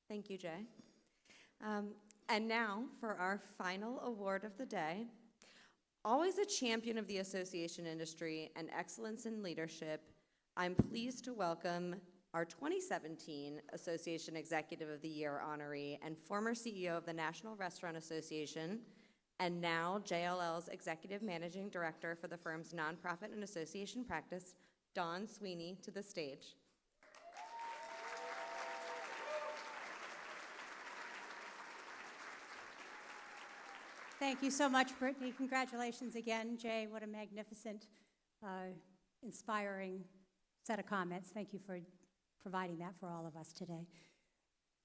Thank you, Jay. And now for our final award of the day. Always a champion of the association industry and excellence in leadership, I'm pleased to welcome our 2017 Association Executive of the Year honoree and former CEO of the National Restaurant Association, and now JLL's Executive Managing Director for the firm's nonprofit and association practice, Dawn Sweeney, to the stage. Thank you so much, Brittany. Congratulations again, Jay. What a magnificent, inspiring set of comments. Thank you for providing that for all of us today.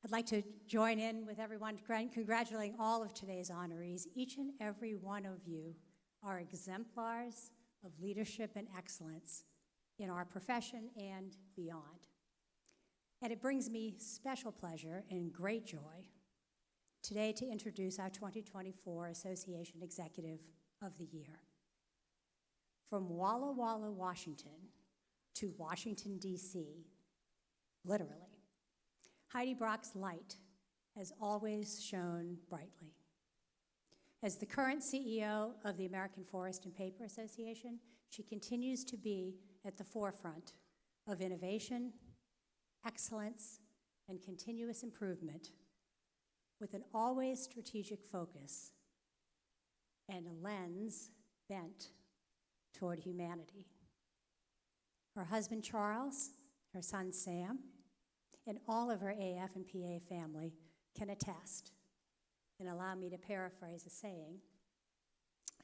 I'd like to join in with everyone congratulating all of today's honorees. Each and every one of you are exemplars of leadership and excellence in our profession and beyond. And it brings me special pleasure and great joy today to introduce our 2024 Association Executive of the Year. From Walla Walla, Washington to Washington, D.C., literally, Heidi Brock's light has always shone brightly. As the current CEO of the American Forest and Paper Association, she continues to be at the forefront of innovation, excellence, and continuous improvement with an always strategic focus and a lens bent toward humanity. Her husband, Charles, her son, Sam, and all of her AF and PA family can attest, and allow me to paraphrase a saying,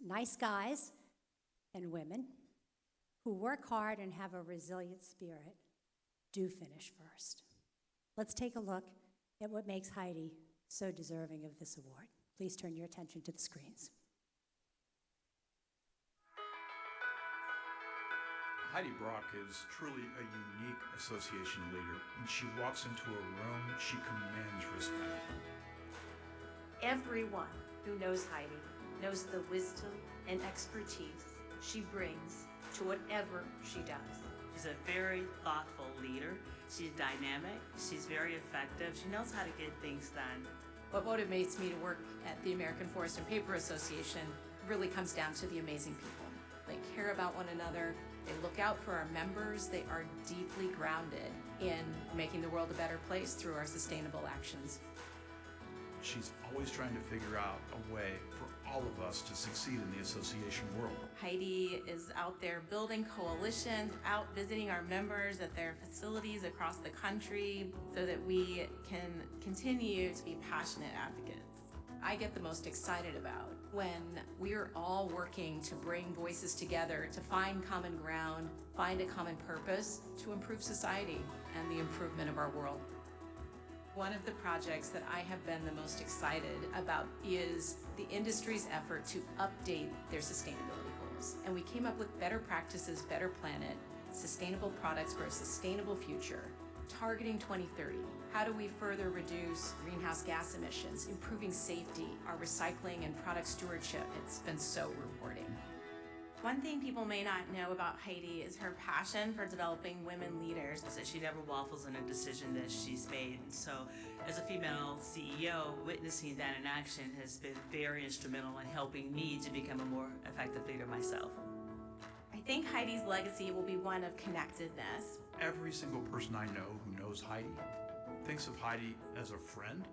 nice guys and women who work hard and have a resilient spirit do finish first. Let's take a look at what makes Heidi so deserving of this award. Please turn your attention to the screens. Heidi Brock is truly a unique association leader. When she walks into a room, she commands respect. Everyone who knows Heidi knows the wisdom and expertise she brings to whatever she does. She's a very thoughtful leader. She's dynamic. She's very effective. She knows how to get things done. What motivates me to work at the American Forest and Paper Association really comes down to the amazing people. They care about one another. They look out for our members. They are deeply grounded in making the world a better place through our sustainable actions. She's always trying to figure out a way for all of us to succeed in the association world. Heidi is out there building coalitions, out visiting our members at their facilities across the country so that we can continue to be passionate advocates. I get the most excited about when we're all working to bring voices together to find common ground, find a common purpose to improve society and the improvement of our world. One of the projects that I have been the most excited about is the industry's effort to update their sustainability goals. And we came up with Better Practices, Better Planet, Sustainable Products for a Sustainable Future, targeting 2030. How do we further reduce greenhouse gas emissions, improving safety, our recycling and product stewardship? It's been so rewarding. One thing people may not know about Heidi is her passion for developing women leaders. That she never waffles in a decision that she's made. And so as a female CEO, witnessing that in action has been very instrumental in helping me to become a more effective leader myself. I think Heidi's legacy will be one of connectedness. Every single person I know who knows Heidi thinks of Heidi as a friend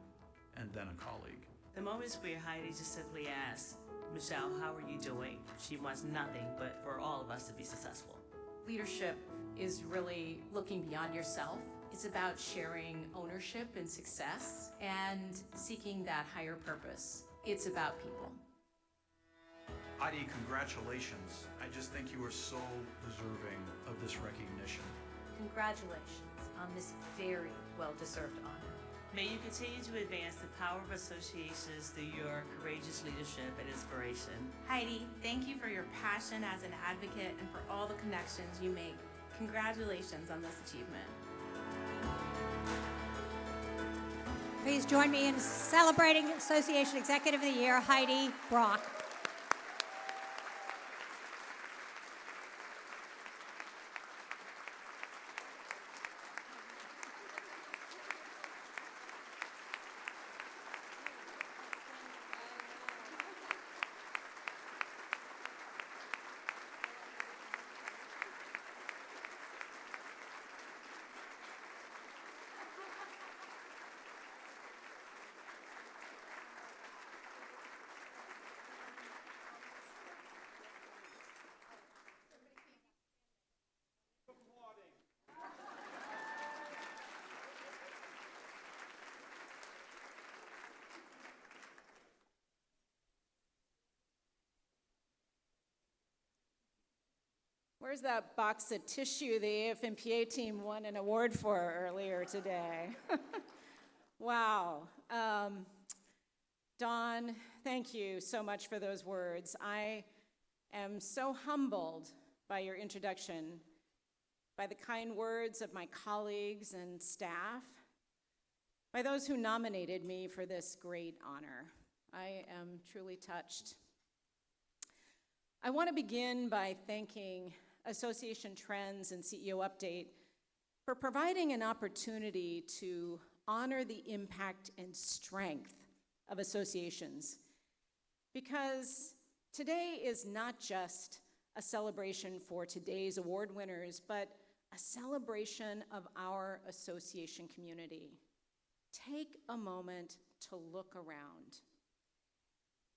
and then a colleague. The moments where Heidi just simply asks, Michelle, how are you doing? She wants nothing but for all of us to be successful. Leadership is really looking beyond yourself. It's about sharing ownership and success and seeking that higher purpose. It's about people. Heidi, congratulations. I just think you are so deserving of this recognition. Congratulations on this very well-deserved honor. May you continue to advance the power of associations through your courageous leadership and inspiration. Heidi, thank you for your passion as an advocate and for all the connections you make. Congratulations on this achievement. Please join me in celebrating Association Executive of the Year, Heidi Brock. Where's that box of tissue the AFMPA team won an award for earlier today? Wow. Dawn, thank you so much for those words. I am so humbled by your introduction, by the kind words of my colleagues and staff, by those who nominated me for this great honor. I am truly touched. I want to begin by thanking Association Trends and CEO Update for providing an opportunity to honor the impact and strength of associations. Because today is not just a celebration for today's award winners, but a celebration of our association community. Take a moment to look around.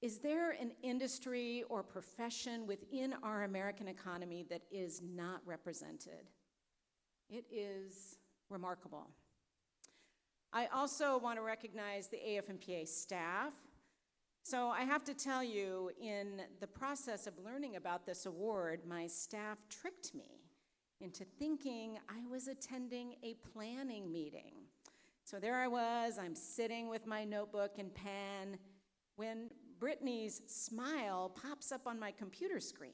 Is there an industry or profession within our American economy that is not represented? It is remarkable. I also want to recognize the AFMPA staff. So I have to tell you, in the process of learning about this award, my staff tricked me into thinking I was attending a planning meeting. So there I was, I'm sitting with my notebook and pen, when Brittany's smile pops up on my computer screen.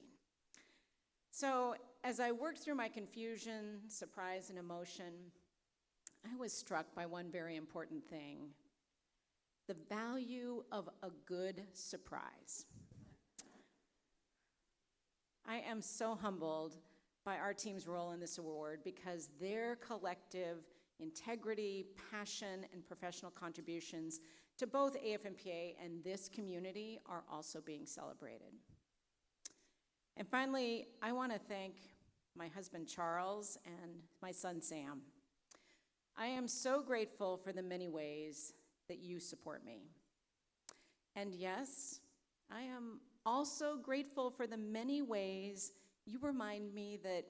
So as I worked through my confusion, surprise, and emotion, I was struck by one very important thing: the value of a good surprise. I am so humbled by our team's role in this award because their collective integrity, passion, and professional contributions to both AFMPA and this community are also being celebrated. And finally, I want to thank my husband Charles and my son Sam. I am so grateful for the many ways that you support me. And yes, I am also grateful for the many ways you remind me that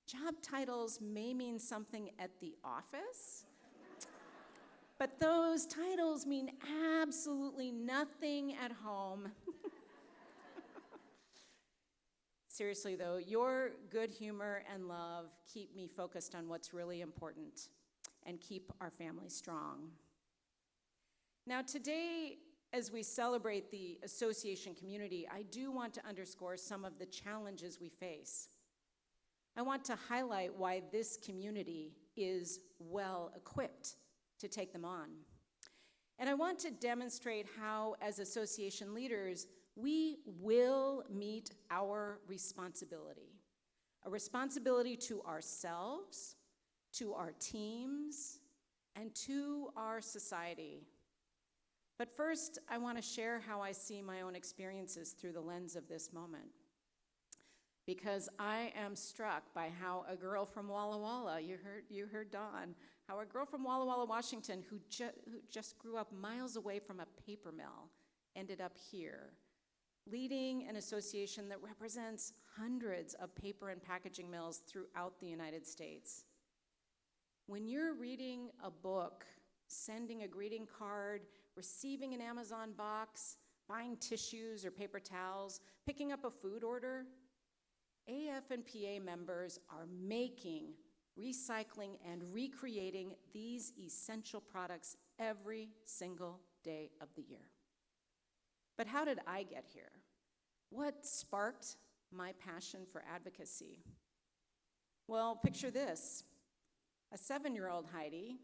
job titles may mean something at the office, but those titles mean absolutely nothing at home. Seriously though, your good humor and love keep me focused on what's really important and keep our family strong. Now today, as we celebrate the association community, I do want to underscore some of the challenges we face. I want to highlight why this community is well equipped to take them on. And I want to demonstrate how, as association leaders, we will meet our responsibility. A responsibility to ourselves, to our teams, and to our society. But first, I want to share how I see my own experiences through the lens of this moment. Because I am struck by how a girl from Walla Walla, you heard Dawn, how a girl from Walla Walla, Washington, who just grew up miles away from a paper mill, ended up here, leading an association that represents hundreds of paper and packaging mills throughout the United States. When you're reading a book, sending a greeting card, receiving an Amazon box, buying tissues or paper towels, picking up a food order, AF&PA members are making, recycling, and recreating these essential products every single day of the year. But how did I get here? What sparked my passion for advocacy? Well, picture this: a 7-year-old Heidi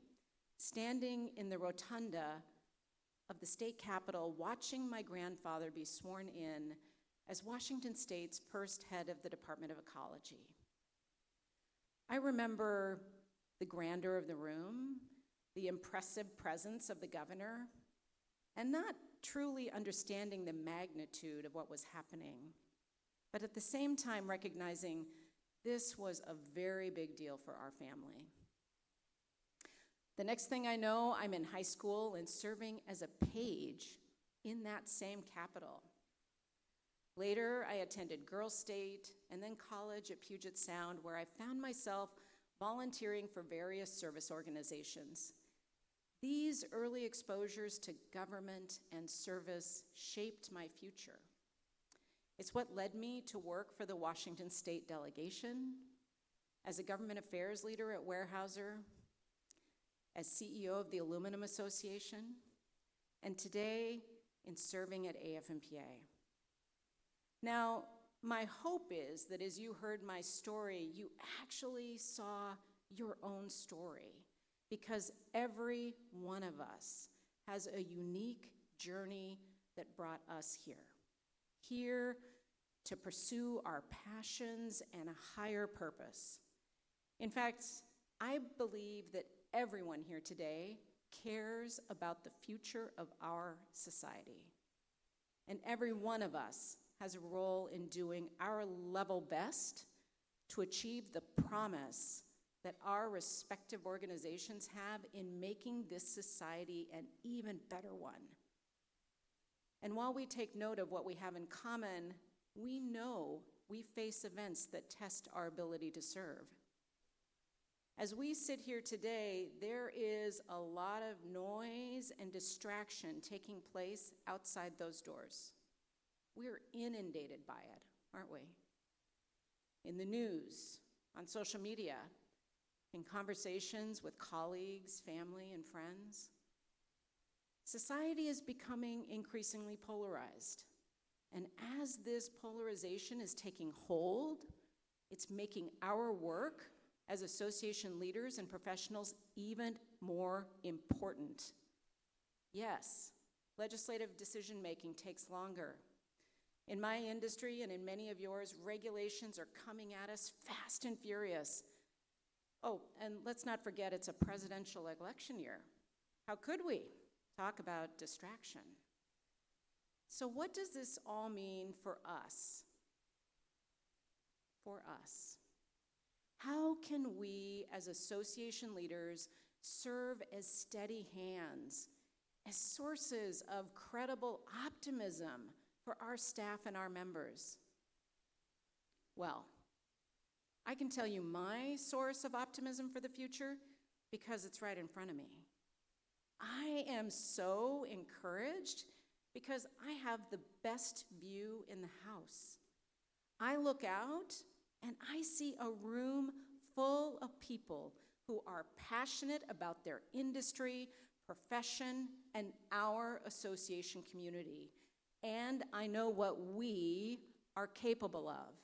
standing in the rotunda of the state capitol watching my grandfather be sworn in as Washington State's first head of the Department of Ecology. I remember the grandeur of the room, the impressive presence of the governor, and not truly understanding the magnitude of what was happening, but at the same time recognizing this was a very big deal for our family. The next thing I know, I'm in high school and serving as a page in that same capitol. Later, I attended Girls State and then college at Puget Sound, where I found myself volunteering for various service organizations. These early exposures to government and service shaped my future. It's what led me to work for the Washington State delegation, as a government affairs leader at Weyerhaeuser, as CEO of the Aluminum Association, and today in serving at AFMPA. Now, my hope is that as you heard my story, you actually saw your own story, because every one of us has a unique journey that brought us here to pursue our passions and a higher purpose. In fact, I believe that everyone here today cares about the future of our society. And every one of us has a role in doing our level best to achieve the promise that our respective organizations have in making this society an even better one. And while we take note of what we have in common, we know we face events that test our ability to serve. As we sit here today, there is a lot of noise and distraction taking place outside those doors. We're inundated by it, aren't we? In the news, on social media, in conversations with colleagues, family, and friends. Society is becoming increasingly polarized. And as this polarization is taking hold, it's making our work as association leaders and professionals even more important. Yes, legislative decision-making takes longer. In my industry and in many of yours, regulations are coming at us fast and furious. Oh, and let's not forget it's a presidential election year. How could we talk about distraction? So what does this all mean for us? For us. How can we, as association leaders, serve as steady hands, as sources of credible optimism for our staff and our members? Well, I can tell you my source of optimism for the future because it's right in front of me. I am so encouraged because I have the best view in the house. I look out and I see a room full of people who are passionate about their industry, profession, and our association community. And I know what we are capable of.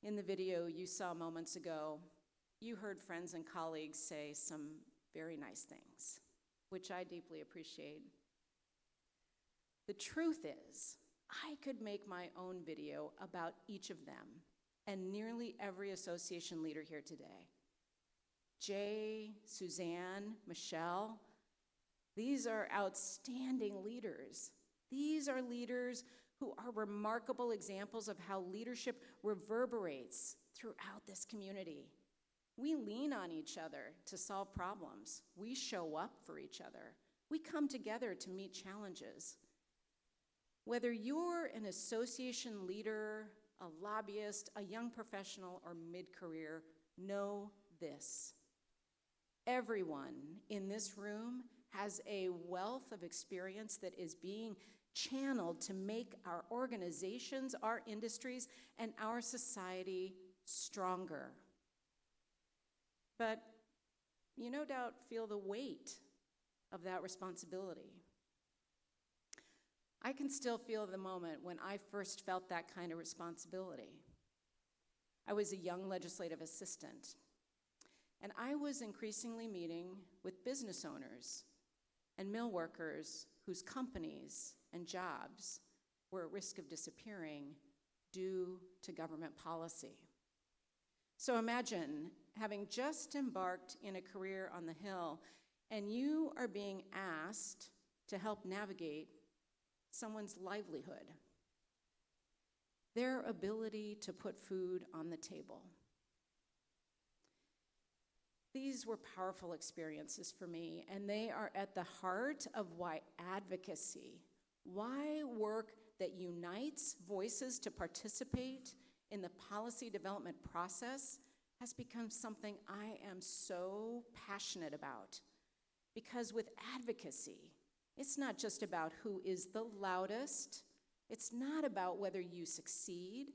In the video you saw moments ago, you heard friends and colleagues say some very nice things, which I deeply appreciate. The truth is, I could make my own video about each of them and nearly every association leader here today. Jay, Suzanne, Michelle, these are outstanding leaders. These are leaders who are remarkable examples of how leadership reverberates throughout this community. We lean on each other to solve problems. We show up for each other. We come together to meet challenges. Whether you're an association leader, a lobbyist, a young professional, or mid-career, know this. Everyone in this room has a wealth of experience that is being channeled to make our organizations, our industries, and our society stronger. But you no doubt feel the weight of that responsibility. I can still feel the moment when I first felt that kind of responsibility. I was a young legislative assistant, and I was increasingly meeting with business owners and mill workers whose companies and jobs were at risk of disappearing due to government policy. So imagine having just embarked in a career on the Hill, and you are being asked to help navigate someone's livelihood, their ability to put food on the table. These were powerful experiences for me, and they are at the heart of why advocacy, why work that unites voices to participate in the policy development process has become something I am so passionate about. Because with advocacy, it's not just about who is the loudest, It's not about whether you succeed,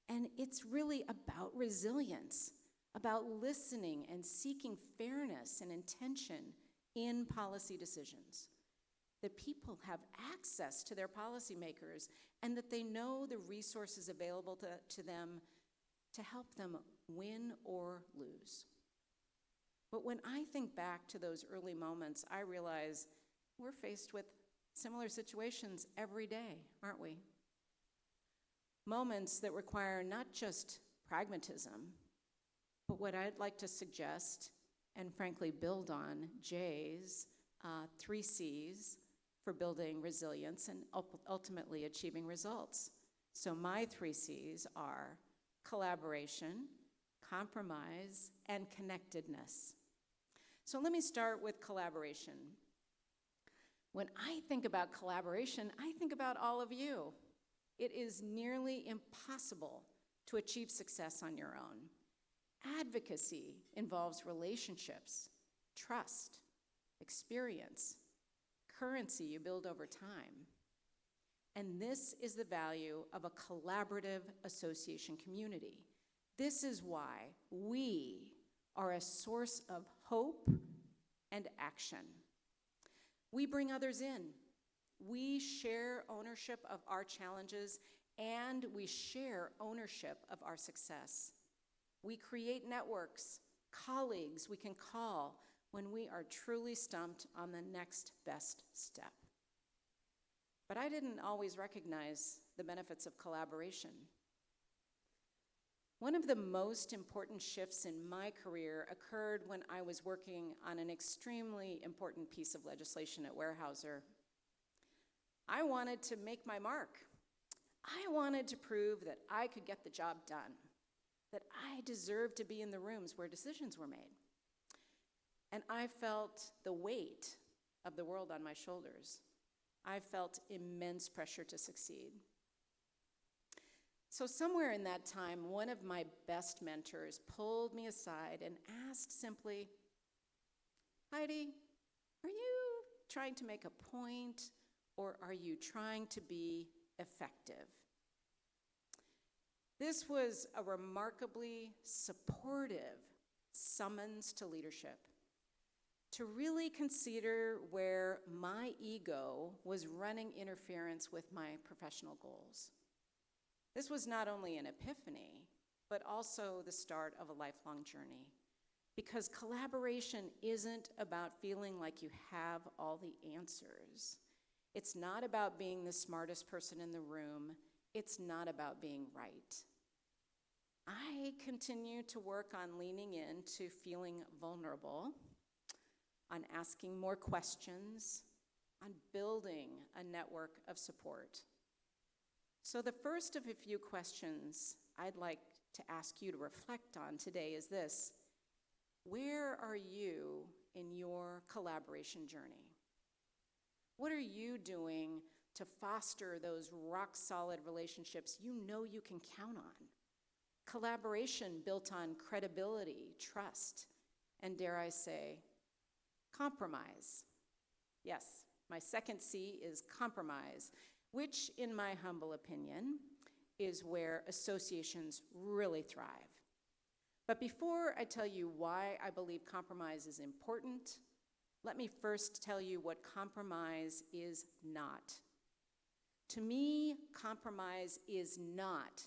and it's really about resilience, about listening and seeking fairness and intention in policy decisions. That people have access to their policymakers and that they know the resources available to them to help them win or lose. But when I think back to those early moments, I realize we're faced with similar situations every day, aren't we? Moments that require not just pragmatism, but what I'd like to suggest, and frankly build on Jay's 3 C's for building resilience and ultimately achieving results. So my 3 C's are collaboration, compromise, and connectedness. So let me start with collaboration. When I think about collaboration, I think about all of you. It is nearly impossible to achieve success on your own. Advocacy involves relationships, trust, experience, currency you build over time. And this is the value of a collaborative association community. This is why we are a source of hope and action. We bring others in. We share ownership of our challenges, and we share ownership of our success. We create networks, colleagues we can call when we are truly stumped on the next best step. But I didn't always recognize the benefits of collaboration. One of the most important shifts in my career occurred when I was working on an extremely important piece of legislation at Weyerhaeuser. I wanted to make my mark. I wanted to prove that I could get the job done, that I deserved to be in the rooms where decisions were made. And I felt the weight of the world on my shoulders. I felt immense pressure to succeed. So somewhere in that time, one of my best mentors pulled me aside and asked simply, Heidi, are you trying to make a point, or are you trying to be effective? This was a remarkably supportive summons to leadership, to really consider where my ego was running interference with my professional goals. This was not only an epiphany, but also the start of a lifelong journey. Because collaboration isn't about feeling like you have all the answers. It's not about being the smartest person in the room. It's not about being right. I continue to work on leaning into feeling vulnerable, on asking more questions, on building a network of support. So the first of a few questions I'd like to ask you to reflect on today is this: where are you in your collaboration journey? What are you doing to foster those rock-solid relationships you know you can count on? Collaboration built on credibility, trust, and dare I say, compromise. Yes, my second C is compromise, which, in my humble opinion, is where associations really thrive. But before I tell you why I believe compromise is important, let me first tell you what compromise is not. To me, compromise is not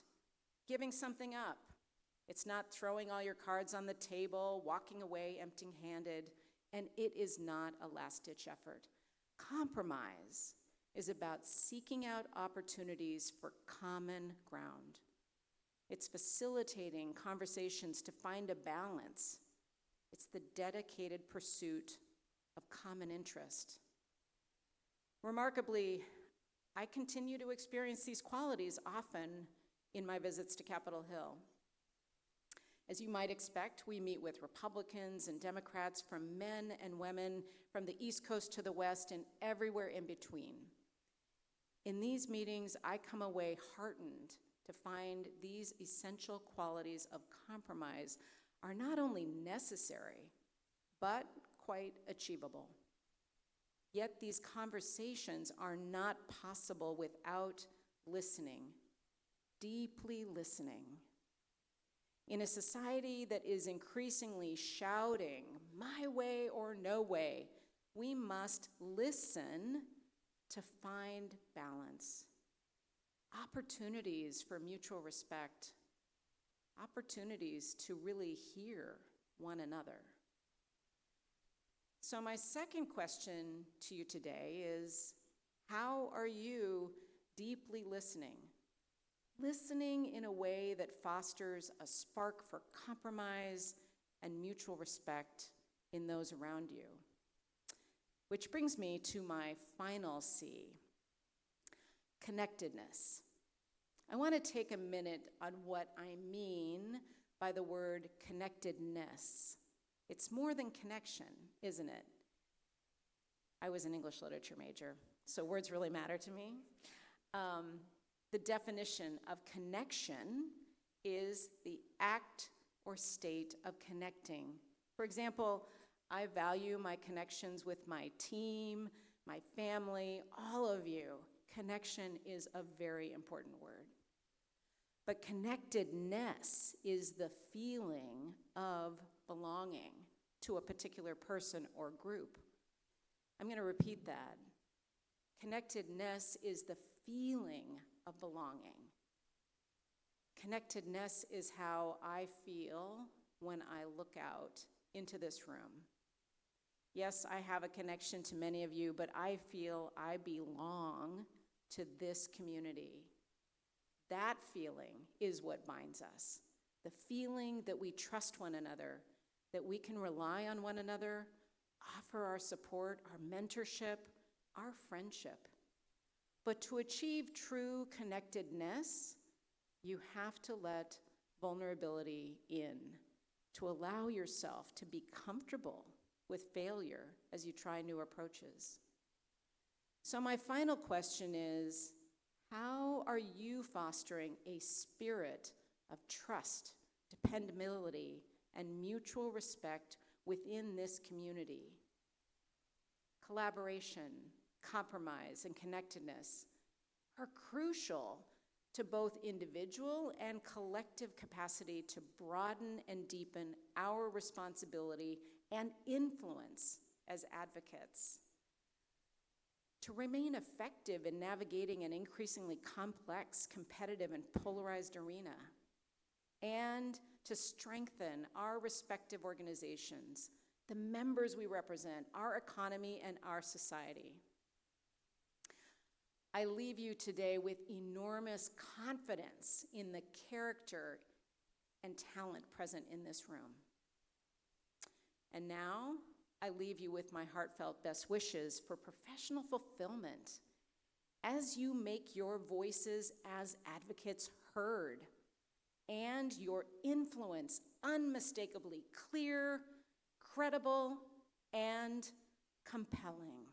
giving something up. It's not throwing all your cards on the table, walking away empty-handed, and it is not a last-ditch effort. Compromise is about seeking out opportunities for common ground. It's facilitating conversations to find a balance. It's the dedicated pursuit of common interest. Remarkably, I continue to experience these qualities often in my visits to Capitol Hill. As you might expect, we meet with Republicans and Democrats, from men and women, from the East Coast to the West, and everywhere in between. In these meetings, I come away heartened to find these essential qualities of compromise are not only necessary, but quite achievable. Yet these conversations are not possible without listening, deeply listening. In a society that is increasingly shouting, my way or no way, we must listen to find balance, opportunities for mutual respect, opportunities to really hear one another. So my second question to you today is, how are you deeply listening? Listening in a way that fosters a spark for compromise and mutual respect in those around you. Which brings me to my final C, connectedness. I want to take a minute on what I mean by the word connectedness. It's more than connection, isn't it? I was an English literature major, so words really matter to me. The definition of connection is the act or state of connecting. For example, I value my connections with my team, my family, all of you. Connection is a very important word. But connectedness is the feeling of belonging to a particular person or group. I'm going to repeat that. Connectedness is the feeling of belonging. Connectedness is how I feel when I look out into this room. Yes, I have a connection to many of you, but I feel I belong to this community. That feeling is what binds us. The feeling that we trust one another, that we can rely on one another, offer our support, our mentorship, our friendship. But to achieve true connectedness, you have to let vulnerability in, to allow yourself to be comfortable with failure as you try new approaches. So my final question is, how are you fostering a spirit of trust, dependability, and mutual respect within this community? Collaboration, compromise, and connectedness are crucial to both individual and collective capacity to broaden and deepen our responsibility and influence as advocates. To remain effective in navigating an increasingly complex, competitive, and polarized arena, and to strengthen our respective organizations, the members we represent, our economy, and our society. I leave you today with enormous confidence in the character and talent present in this room. And now, I leave you with my heartfelt best wishes for professional fulfillment as you make your voices as advocates heard and your influence unmistakably clear, credible, and compelling.